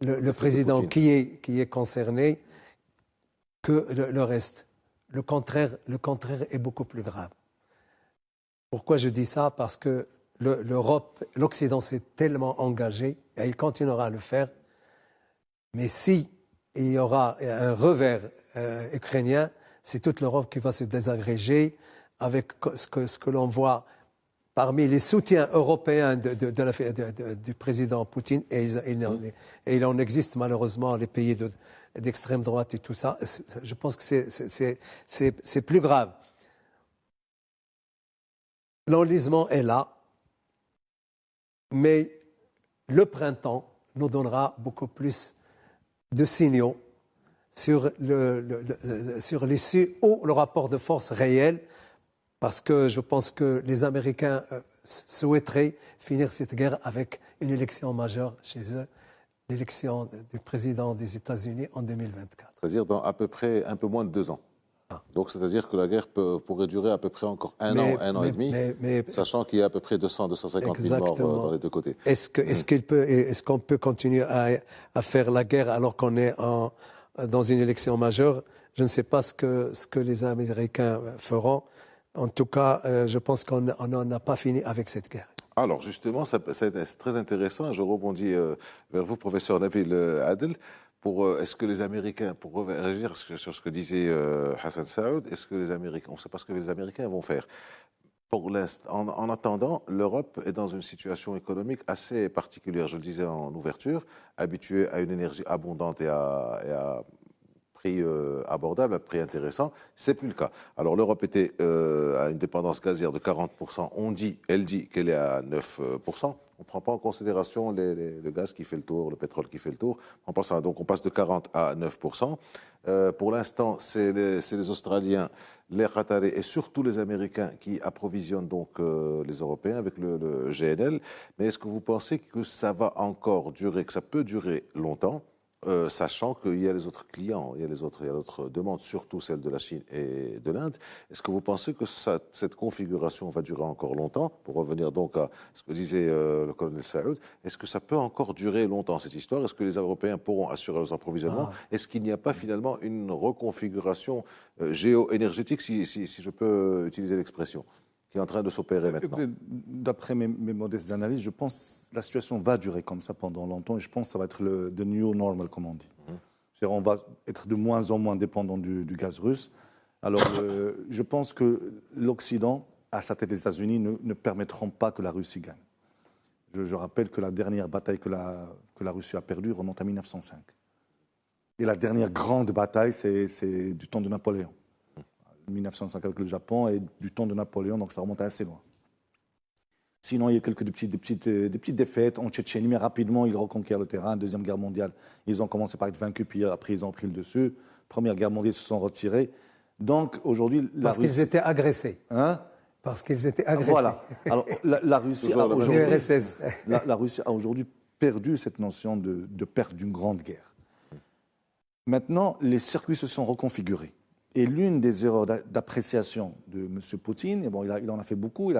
le président qui est concerné que le reste. Le contraire est beaucoup plus grave. Pourquoi je dis ça? Parce que l'Europe, l'Occident s'est tellement engagé, et il continuera à le faire, Mais si il y aura un revers ukrainien, c'est toute l'Europe qui va se désagréger avec ce que l'on voit parmi les soutiens européens du président Poutine, et il en existe malheureusement les pays d'extrême droite et tout ça. Je pense que c'est plus grave. L'enlisement est là, mais le printemps nous donnera beaucoup plus de signaux sur l'issue ou le rapport de force réel, parce que je pense que les Américains souhaiteraient finir cette guerre avec une élection majeure chez eux, l'élection du président des États-Unis en 2024. C'est-à-dire dans à peu près un peu moins de 2 ans. Donc, c'est-à-dire que la guerre pourrait durer à peu près encore un an et demi, sachant qu'il y a à peu près 200-250 000 morts dans les deux côtés. Est-ce qu'on peut continuer à faire la guerre alors qu'on est dans une élection majeure? Je ne sais pas ce que les Américains feront. En tout cas, je pense qu'on n'en a pas fini avec cette guerre. Alors, justement, c'est très intéressant. Je rebondis vers vous, professeur Nabil Adel. Est-ce que les Américains, pour réagir sur ce que disait Hassan Saoud, est-ce que les Américains, on ne sait pas ce que les Américains vont faire. Pour l'instant, en attendant, l'Europe est dans une situation économique assez particulière. Je le disais en ouverture, habituée à une énergie abondante et à prix abordable, à prix intéressant, c'est plus le cas. Alors l'Europe était à une dépendance gazière de 40%. Elle dit qu'elle est à 9%. On ne prend pas en considération le gaz qui fait le tour, le pétrole qui fait le tour. Donc on passe de 40 à 9%. Pour l'instant, c'est les Australiens, les Qataris et surtout les Américains qui approvisionnent donc les Européens avec le GNL. Mais est-ce que vous pensez que ça va encore durer, que ça peut durer longtemps, sachant qu'il y a les autres clients, il y a d'autres demandes, surtout celles de la Chine et de l'Inde. Est-ce que vous pensez que cette configuration va durer encore longtemps? Pour revenir donc à ce que disait le colonel Saoud, est-ce que ça peut encore durer longtemps cette histoire? Est-ce que les Européens pourront assurer leurs approvisionnements? Est-ce qu'il n'y a pas finalement une reconfiguration géo-énergétique, si je peux utiliser l'expression, qui est en train de s'opérer maintenant? D'après mes modestes analyses, je pense que la situation va durer comme ça pendant longtemps et je pense que ça va être the new normal, comme on dit. C'est-à-dire on va être de moins en moins dépendant du gaz russe. Alors, je pense que l'Occident, à sa tête des États-Unis, ne permettront pas que la Russie gagne. Je rappelle que la dernière bataille que la Russie a perdue remonte à 1905. Et la dernière grande bataille, c'est du temps de Napoléon. 1905 avec le Japon et du temps de Napoléon, donc ça remonte assez loin. Sinon, il y a des petites défaites en Tchétchénie, mais rapidement, ils reconquièrent le terrain. Deuxième guerre mondiale, ils ont commencé par être vaincus, puis après, ils ont pris le dessus. Première guerre mondiale, ils se sont retirés. Donc, aujourd'hui, Parce qu'ils étaient agressés. Parce qu'ils étaient agressés. Voilà. Alors, la Russie a aujourd'hui perdu cette notion de perte d'une grande guerre. Maintenant, les circuits se sont reconfigurés. Et l'une des erreurs d'appréciation de M. Poutine, et bon, il en a fait beaucoup, il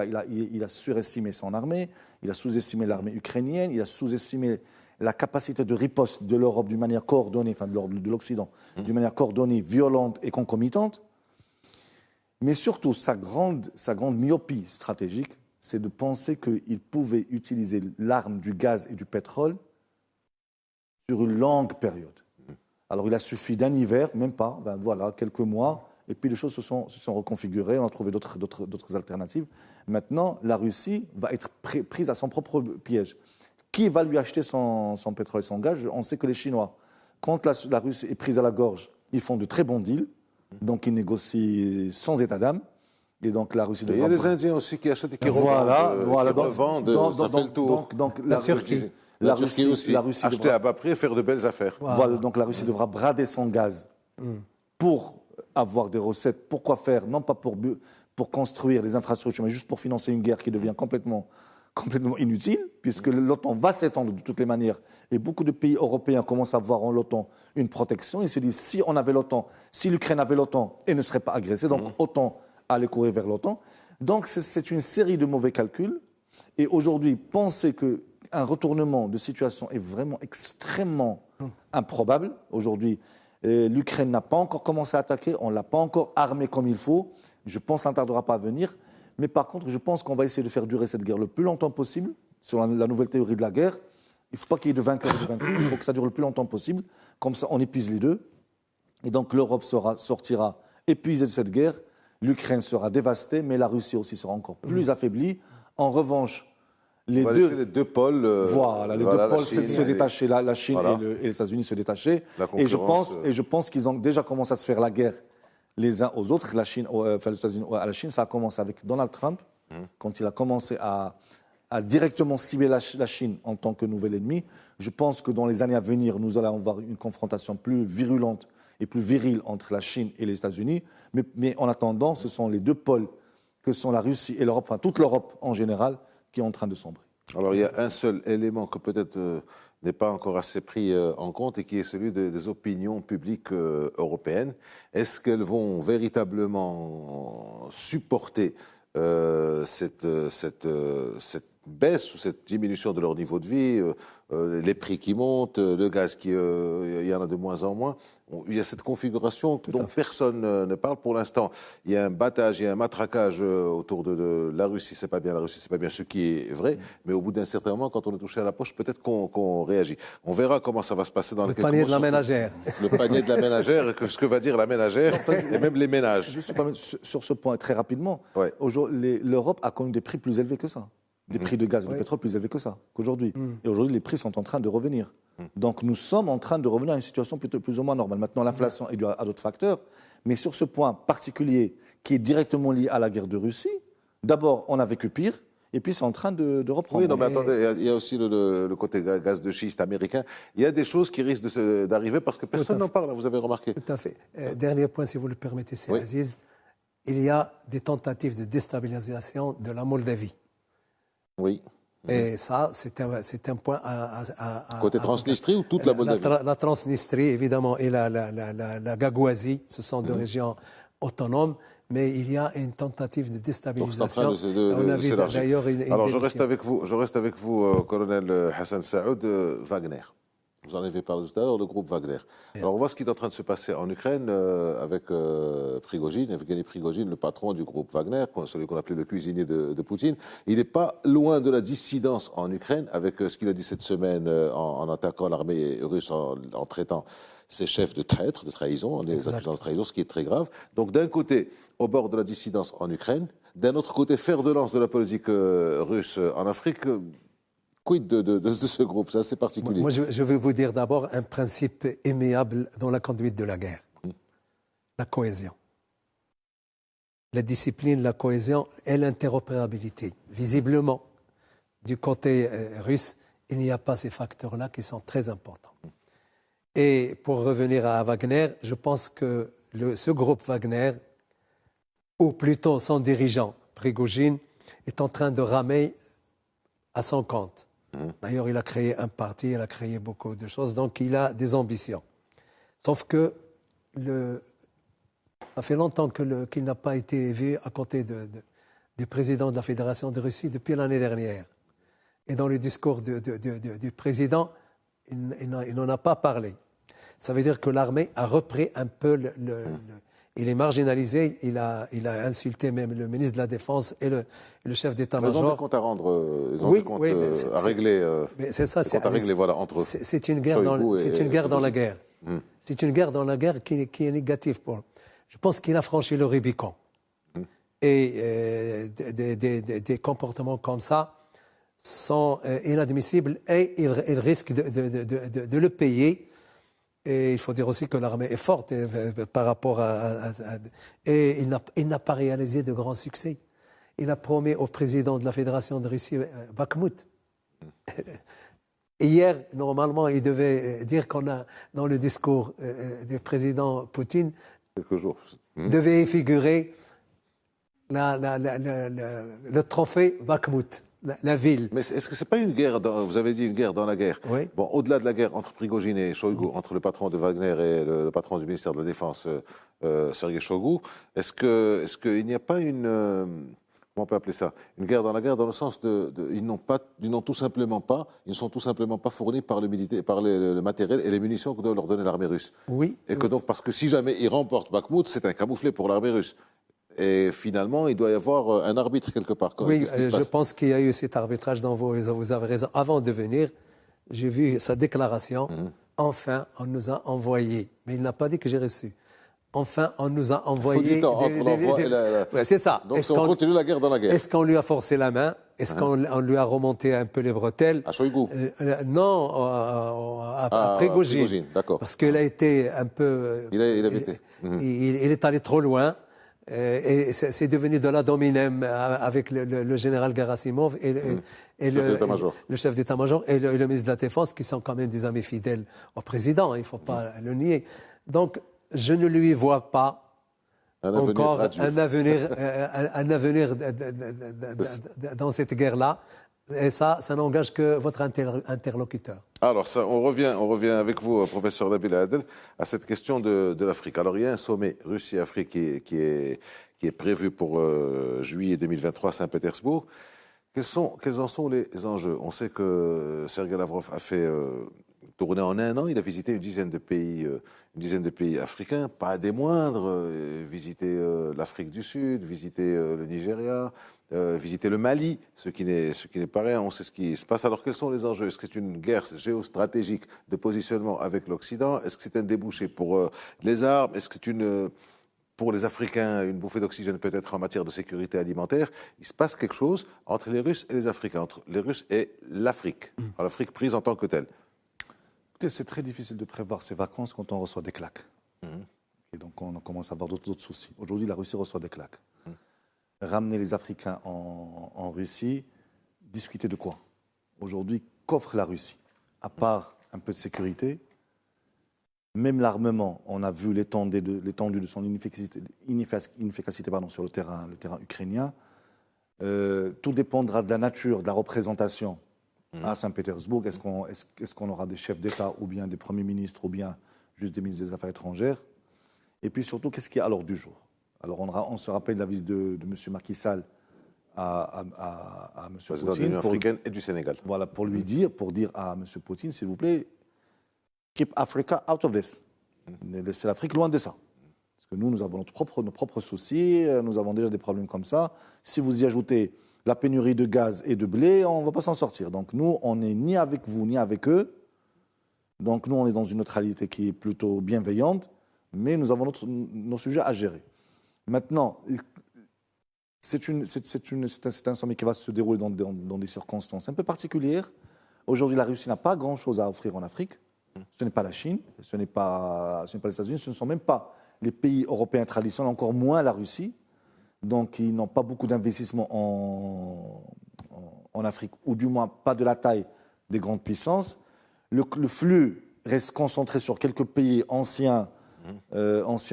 a surestimé son armée, il a sous-estimé l'armée ukrainienne, il a sous-estimé la capacité de riposte de l'Europe d'une manière coordonnée, enfin de l'Occident, d'une manière coordonnée, violente et concomitante. Mais surtout, sa grande myopie stratégique, c'est de penser qu'il pouvait utiliser l'arme du gaz et du pétrole sur une longue période. Alors, il a suffi d'un hiver, même pas, quelques mois, et puis les choses se sont reconfigurées, on a trouvé d'autres alternatives. Maintenant, la Russie va être prise à son propre piège. Qui va lui acheter son pétrole et son gaz? On sait que les Chinois, quand la Russie est prise à la gorge, ils font de très bons deals, donc ils négocient sans état d'âme. Et donc la Russie devra... Il y a les Indiens aussi qui achètent et qui revendent, ça fait le tour. Donc la Turquie. La Russie acheter devra... à bas prix et faire de belles affaires. Voilà, donc la Russie devra brader son gaz pour avoir des recettes. Pourquoi faire? Non pas pour construire des infrastructures, mais juste pour financer une guerre qui devient complètement inutile, puisque l'OTAN va s'étendre de toutes les manières. Et beaucoup de pays européens commencent à voir en l'OTAN une protection. Ils se disent, si on avait l'OTAN, si l'Ukraine avait l'OTAN, elle ne serait pas agressée. Donc autant aller courir vers l'OTAN. Donc c'est une série de mauvais calculs. Et aujourd'hui, penser qu'un retournement de situation est vraiment extrêmement improbable. Aujourd'hui, l'Ukraine n'a pas encore commencé à attaquer, on ne l'a pas encore armée comme il faut. Je pense que ça ne tardera pas à venir. Mais par contre, je pense qu'on va essayer de faire durer cette guerre le plus longtemps possible, sur la nouvelle théorie de la guerre. Il ne faut pas qu'il y ait de vainqueur et de vaincu. Il faut que ça dure le plus longtemps possible. Comme ça, on épuise les deux. Et donc, l'Europe sortira épuisée de cette guerre. L'Ukraine sera dévastée, mais la Russie aussi sera encore plus affaiblie. En revanche, les deux pôles. Voilà, les deux pôles se détacher. La Chine et les États-Unis se détacher. Et je pense qu'ils ont déjà commencé à se faire la guerre les uns aux autres. Les États-Unis à la Chine, ça a commencé avec Donald Trump, quand il a commencé à directement cibler la Chine en tant que nouvel ennemi. Je pense que dans les années à venir, nous allons avoir une confrontation plus virulente et plus virile entre la Chine et les États-Unis. Mais en attendant, ce sont les deux pôles que sont la Russie et l'Europe, enfin toute l'Europe en général, qui est en train de sombrer. Alors il y a un seul élément que peut-être n'est pas encore assez pris en compte et qui est celui des opinions publiques européennes. Est-ce qu'elles vont véritablement supporter cette baisse ou cette diminution de leur niveau de vie, les prix qui montent, le gaz il y en a de moins en moins. Il y a cette configuration dont personne ne parle pour l'instant. Il y a un battage, il y a un matraquage autour de la Russie, c'est pas bien, la Russie, c'est pas bien, ce qui est vrai. Mais au bout d'un certain moment, quand on est touché à la poche, peut-être qu'on réagit. On verra comment ça va se passer dans les quelques mois. Le panier de la ménagère. Le panier de la ménagère, ce que va dire la ménagère, et même les ménages. Juste sur ce point, très rapidement, l'Europe a connu des prix plus élevés que ça. Des prix de gaz et de pétrole plus élevés que ça, qu'aujourd'hui. Et aujourd'hui, les prix sont en train de revenir. Donc nous sommes en train de revenir à une situation plutôt plus ou moins normale. Maintenant, l'inflation est due à d'autres facteurs. Mais sur ce point particulier qui est directement lié à la guerre de Russie, d'abord, on a vécu pire. Et puis, c'est en train de reprendre. Oui, non, mais attendez, il y a aussi le côté gaz de schiste américain. Il y a des choses qui risquent d'arriver parce que personne n'en parle, vous avez remarqué. Tout à fait. Dernier point, si vous le permettez, c'est Aziz. Il y a des tentatives de déstabilisation de la Moldavie. Oui. Et ça, c'est un point côté Transnistrie ou toute la Moldavie? La Transnistrie, évidemment, et la Gagouasie, ce sont deux régions autonomes, mais il y a une tentative de déstabilisation. On a vu d'ailleurs Alors, je reste avec vous, colonel Hassan Saoud, Wagner. Vous en avez parlé tout à l'heure, le groupe Wagner. Alors, on voit ce qui est en train de se passer en Ukraine avec Prigojine, Evgeny Prigojine, le patron du groupe Wagner, celui qu'on appelait le cuisinier de Poutine. Il n'est pas loin de la dissidence en Ukraine avec ce qu'il a dit cette semaine en attaquant l'armée russe, en traitant ses chefs de traîtres, de trahison, en les accusant de trahison, ce qui est très grave. Donc, d'un côté, au bord de la dissidence en Ukraine, d'un autre côté, fer de lance de la politique russe en Afrique. Quid de ce groupe? C'est assez particulier. Moi, je vais vous dire d'abord un principe immuable dans la conduite de la guerre. La cohésion. La discipline, la cohésion et l'interopérabilité. Visiblement, du côté russe, il n'y a pas ces facteurs-là qui sont très importants. Et pour revenir à Wagner, je pense que ce groupe Wagner, ou plutôt son dirigeant, Prigojine, est en train de ramer à son compte. D'ailleurs, il a créé un parti, il a créé beaucoup de choses, donc il a des ambitions. Sauf que ça fait longtemps qu'il n'a pas été vu à côté du président de la Fédération de Russie depuis l'année dernière. Et dans le discours du président, il n'en a pas parlé. Ça veut dire que l'armée a repris un peu il est marginalisé, il a insulté même le ministre de la Défense et le chef d'état-major. Ils ont des comptes à rendre, ils ont des comptes à régler. C'est ça, c'est voilà, entre eux. C'est une guerre dans la guerre. C'est une guerre dans la guerre qui est négative pour. Je pense qu'il a franchi le Rubicon. Et des comportements comme ça sont inadmissibles et il risque de le payer. Et il faut dire aussi que l'armée est forte par rapport et il n'a pas réalisé de grands succès. Il a promis au président de la Fédération de Russie, Bakhmout. Hier, normalement, il devait dire qu'on a, dans le discours du président Poutine, quelques jours, devait y figurer le trophée Bakhmout. La ville. Mais est-ce que ce n'est pas une guerre, vous avez dit une guerre dans la guerre? Oui. Bon, au-delà de la guerre entre Prigojine et Shoigu, entre le patron de Wagner et le patron du ministère de la Défense, Sergei Shoigu, est-ce qu'il n'y a pas une... comment on peut appeler ça? Une guerre dans la guerre, dans le sens ils ne sont tout simplement pas fournis par le matériel et les munitions que doit leur donner l'armée russe. Oui. Et que donc, parce que si jamais ils remportent Bakhmout, c'est un camouflet pour l'armée russe. Et finalement, il doit y avoir un arbitre quelque part. Oui, je pense qu'il y a eu cet arbitrage dont vous avez raison. Avant de venir, j'ai vu sa déclaration. Enfin, on nous a envoyé. Mais il n'a pas dit que j'ai reçu. Enfin, on nous a envoyé. Faut du temps entre l'envoi et la... Ouais, c'est ça. Donc, on continue la guerre dans la guerre. Est-ce qu'on lui a forcé la main? Est-ce qu'on lui a remonté un peu les bretelles? À Shoigu? Non, à Prigojine. D'accord. Parce qu'il a été un peu. Il avait été. Il est allé trop loin. Et c'est devenu de la dominem avec le général Gerasimov et le chef d'état-major et le ministre de la Défense, qui sont quand même des amis fidèles au président, il ne faut pas le nier. Donc, je ne lui vois pas encore un avenir dans cette guerre-là. Et ça n'engage que votre interlocuteur. Alors, on revient avec vous, professeur Nabil Adel, à cette question de l'Afrique. Alors, il y a un sommet Russie-Afrique qui est prévu pour juillet 2023 à Saint-Pétersbourg. Quels en sont les enjeux? On sait que Sergei Lavrov a fait tourner en un an. Il a visité une dizaine de pays africains, pas des moindres. Visiter l'Afrique du Sud, visiter le Nigeria, visiter le Mali, ce qui n'est pas rien. On sait ce qui se passe. Alors, quels sont les enjeux? Est-ce que c'est une guerre géostratégique de positionnement avec l'Occident? Est-ce que c'est un débouché pour les armes? Est-ce que c'est pour les Africains, une bouffée d'oxygène peut-être en matière de sécurité alimentaire? Il se passe quelque chose entre les Russes et les Africains, entre les Russes et l'Afrique, l'Afrique prise en tant que telle. C'est très difficile de prévoir ses vacances quand on reçoit des claques. Et donc on commence à avoir d'autres soucis. Aujourd'hui, la Russie reçoit des claques. Ramener les Africains en Russie, discuter de quoi? Aujourd'hui, qu'offre la Russie? À part un peu de sécurité, même l'armement, on a vu l'étendue de son inefficacité sur le terrain ukrainien. Tout dépendra de la nature, de la représentation à Saint-Pétersbourg. Est-ce qu'on aura des chefs d'État ou bien des premiers ministres ou bien juste des ministres des Affaires étrangères? Et puis surtout, qu'est-ce qui est à l'ordre du jour? Alors on se rappelle de la visite de M. Macky Sall à M. Président Poutine. de l'Union africaine et du Sénégal. Voilà, pour dire à M. Poutine, s'il vous plaît, keep Africa out of this. Laissez l'Afrique loin de ça. Parce que nous avons nos propres soucis, nous avons déjà des problèmes comme ça. Si vous y ajoutez la pénurie de gaz et de blé, on ne va pas s'en sortir. Donc nous, on n'est ni avec vous, ni avec eux. Donc nous, on est dans une neutralité qui est plutôt bienveillante, mais nous avons nos sujets à gérer. Maintenant, c'est un sommet qui va se dérouler dans des circonstances un peu particulières. Aujourd'hui, la Russie n'a pas grand-chose à offrir en Afrique. Ce n'est pas la Chine, ce n'est pas les États-Unis, ce ne sont même pas les pays européens traditionnels, encore moins la Russie. Donc, ils n'ont pas beaucoup d'investissements en Afrique, ou du moins pas de la taille des grandes puissances. Le flux reste concentré sur quelques pays anciens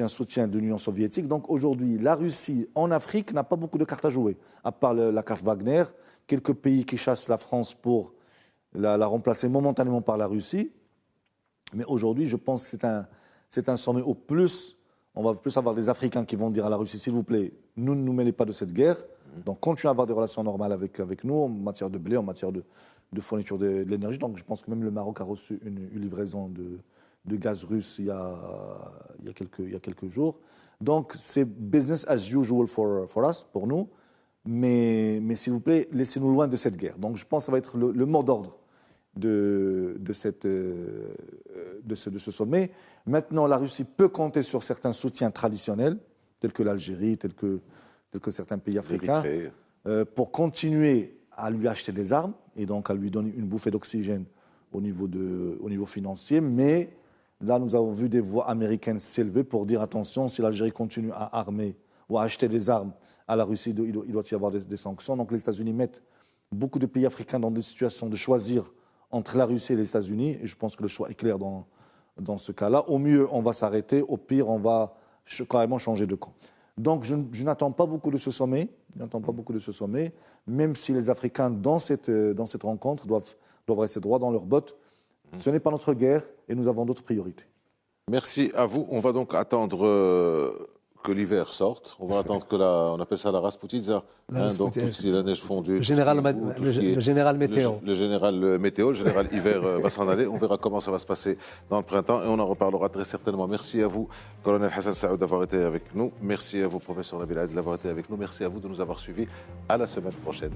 soutiens de l'Union soviétique. Donc, aujourd'hui, la Russie en Afrique n'a pas beaucoup de cartes à jouer, à part la carte Wagner, quelques pays qui chassent la France pour la remplacer momentanément par la Russie. Mais aujourd'hui, je pense que c'est un sommet au plus. On va plus avoir des Africains qui vont dire à la Russie, s'il vous plaît, ne nous mêlez pas de cette guerre. Donc, continuez à avoir des relations normales avec nous en matière de blé, en matière de fourniture de l'énergie. Donc, je pense que même le Maroc a reçu une livraison de gaz russe il y a quelques jours. Donc, c'est business as usual for us, pour nous. Mais s'il vous plaît, laissez-nous loin de cette guerre. Donc, je pense que ça va être le mot d'ordre de ce sommet. Maintenant, la Russie peut compter sur certains soutiens traditionnels, tels que l'Algérie, tels que certains pays africains, pour continuer à lui acheter des armes et donc à lui donner une bouffée d'oxygène au niveau financier. Mais là, nous avons vu des voix américaines s'élever pour dire attention, si l'Algérie continue à armer ou à acheter des armes à la Russie, il doit y avoir des sanctions. Donc les États-Unis mettent beaucoup de pays africains dans des situations de choisir entre la Russie et les États-Unis, et je pense que le choix est clair dans ce cas-là. Au mieux, on va s'arrêter, au pire, on va carrément changer de camp. Donc, je n'attends pas beaucoup de ce sommet, même si les Africains, dans cette rencontre, doivent rester droits dans leurs bottes. Ce n'est pas notre guerre, et nous avons d'autres priorités. Merci à vous. On va donc attendre que l'hiver sorte. On va attendre que on appelle ça la Rasputitsa, donc tout ce qui est la neige fondue. Le général météo. Le général météo, le général hiver va s'en aller. On verra comment ça va se passer dans le printemps et on en reparlera très certainement. Merci à vous, colonel Hassan Saoud, d'avoir été avec nous. Merci à vous, professeur Nabil Adel, d'avoir été avec nous. Merci à vous de nous avoir suivis. À la semaine prochaine.